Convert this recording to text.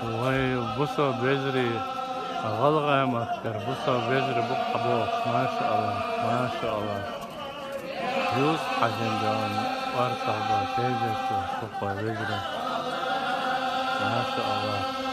وهي بصوا بيجري غلغم أكتر. بصوا بيجري بقى بوق. ما شاء الله ما شاء الله. يوس حجم دون وارتقى بتيجي بقى بيجري. ما شاء الله.